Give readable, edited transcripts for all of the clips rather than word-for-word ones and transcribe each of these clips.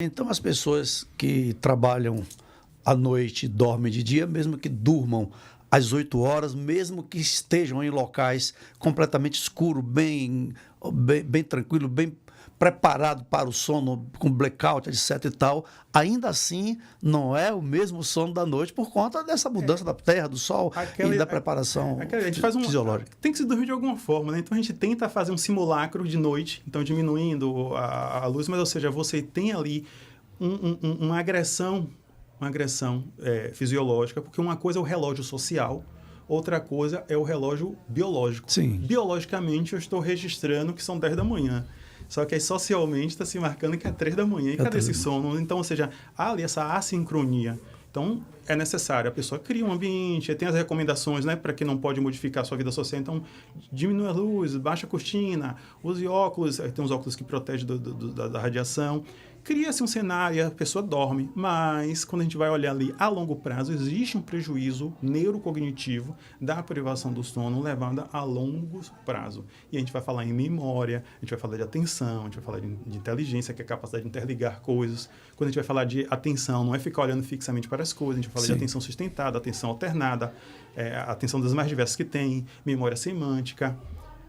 Então, as pessoas que trabalham à noite e dormem de dia, mesmo que durmam às 8 horas, mesmo que estejam em locais completamente escuros, bem tranquilo, bem preparado para o sono, com blackout, etc e tal, ainda assim não é o mesmo sono da noite por conta dessa mudança da terra, do sol e da preparação a gente faz fisiológica. Tem que se dormir de alguma forma, né? Então a gente tenta fazer um simulacro de noite, então diminuindo a luz, mas ou seja, você tem ali uma agressão fisiológica, porque uma coisa é o relógio social, outra coisa é o relógio biológico. Sim. Biologicamente eu estou registrando que são 10 da manhã. Só que aí socialmente está se marcando que é 3 da manhã. E cadê esse sono? Então, ou seja, há ali essa assincronia. Então, é necessário. A pessoa cria um ambiente, tem as recomendações, né, para quem não pode modificar a sua vida social. Então, diminui a luz, baixa a cortina, use óculos. Tem uns óculos que protegem da radiação. Cria-se um cenário e a pessoa dorme, mas quando a gente vai olhar ali a longo prazo, existe um prejuízo neurocognitivo da privação do sono levada a longo prazo. E a gente vai falar em memória, a gente vai falar de atenção, a gente vai falar de inteligência, que é a capacidade de interligar coisas. Quando a gente vai falar de atenção, não é ficar olhando fixamente para as coisas, a gente vai falar de atenção sustentada, atenção alternada, atenção das mais diversas que tem, memória semântica,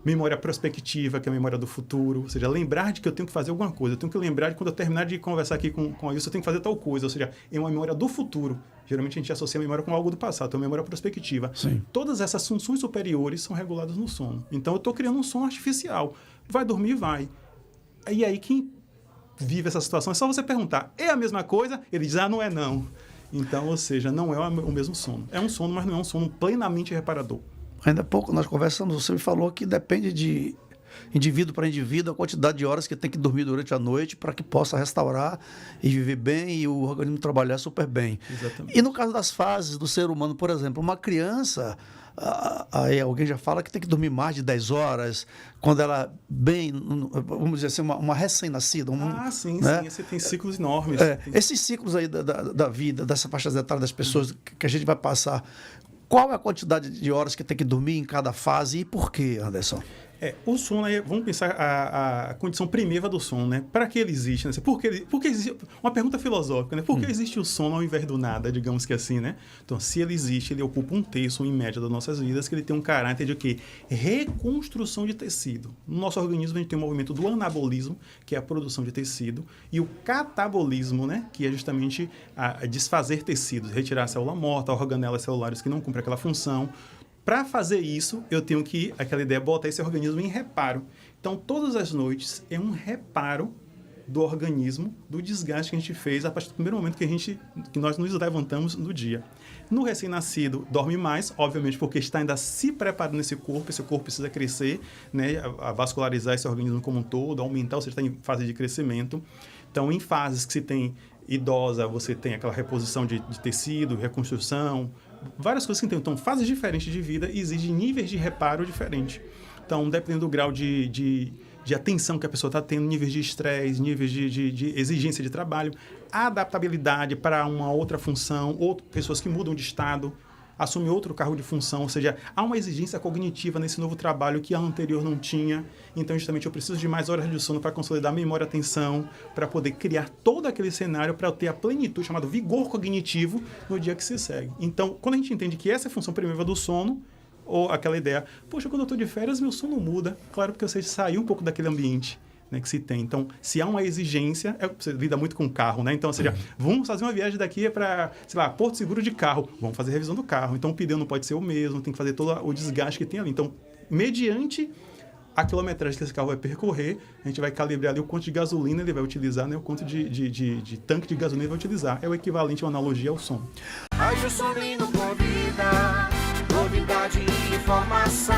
memória prospectiva, que é a memória do futuro, ou seja, lembrar de que eu tenho que fazer alguma coisa, eu tenho que lembrar de quando eu terminar de conversar aqui com a Ilse, eu tenho que fazer tal coisa, ou seja, é uma memória do futuro. Geralmente a gente associa a memória com algo do passado, então memória prospectiva. Sim. Todas essas funções superiores são reguladas no sono. Então eu estou criando um sono artificial. Vai dormir? Vai. E aí quem vive essa situação, é só você perguntar, é a mesma coisa? Ele diz, não é não. Então, ou seja, não é o mesmo sono. É um sono, mas não é um sono plenamente reparador. Ainda há pouco nós conversamos, você me falou que depende de indivíduo para indivíduo a quantidade de horas que tem que dormir durante a noite para que possa restaurar e viver bem e o organismo trabalhar super bem. Exatamente. E no caso das fases do ser humano, por exemplo, uma criança, aí alguém já fala que tem que dormir mais de 10 horas, quando ela vamos dizer assim, uma recém-nascida. Sim, né? sim, você tem ciclos enormes. Esses ciclos aí da vida, dessa faixa etária das pessoas que a gente vai passar, qual é a quantidade de horas que tem que dormir em cada fase e por quê, Anderson? O sono, vamos pensar a condição primeira do sono, né? Para que ele existe? Né? Por que existe? Uma pergunta filosófica, né? Por que existe o sono ao invés do nada, digamos que assim, né? Então, se ele existe, ele ocupa um terço, em média, das nossas vidas, que ele tem um caráter de quê? Reconstrução de tecido. No nosso organismo, a gente tem o movimento do anabolismo, que é a produção de tecido, e o catabolismo, né? Que é justamente a desfazer tecidos, retirar a célula morta, organelas celulares que não cumprem aquela função. Para fazer isso, eu tenho que, aquela ideia, botar esse organismo em reparo. Então, todas as noites é um reparo do organismo, do desgaste que a gente fez a partir do primeiro momento que nós nos levantamos no dia. No recém-nascido, dorme mais, obviamente, porque está ainda se preparando esse corpo precisa crescer, né, a vascularizar esse organismo como um todo, aumentar, ou seja, está em fase de crescimento. Então, em fases que se tem idosa, você tem aquela reposição de tecido, reconstrução, várias coisas que tem. Então, fases diferentes de vida exigem níveis de reparo diferentes. Então, dependendo do grau de atenção que a pessoa está tendo, níveis de estresse, níveis de exigência de trabalho, adaptabilidade para uma outra função, pessoas que mudam de estado, assumem outro cargo de função, ou seja, há uma exigência cognitiva nesse novo trabalho que a anterior não tinha. Então, justamente, eu preciso de mais horas de sono para consolidar a memória e atenção, para poder criar todo aquele cenário para eu ter a plenitude, chamado vigor cognitivo, no dia que se segue. Então, quando a gente entende que essa é a função primeira do sono, ou aquela ideia, poxa, quando eu estou de férias, meu sono muda. Claro, porque você saiu um pouco daquele ambiente, né, que se tem. Então, se há uma exigência, você lida muito com carro, né? Então, ou seja, vamos fazer uma viagem daqui para, sei lá, Porto Seguro de carro. Vamos fazer revisão do carro. Então, o pneu não pode ser o mesmo, tem que fazer todo o desgaste que tem ali. Então, mediante a quilometragem que esse carro vai percorrer, a gente vai calibrar ali o quanto de gasolina ele vai utilizar, né? O quanto de tanque de gasolina ele vai utilizar. É o equivalente, uma analogia ao som. Aí o Soninho convida, novidade e informação.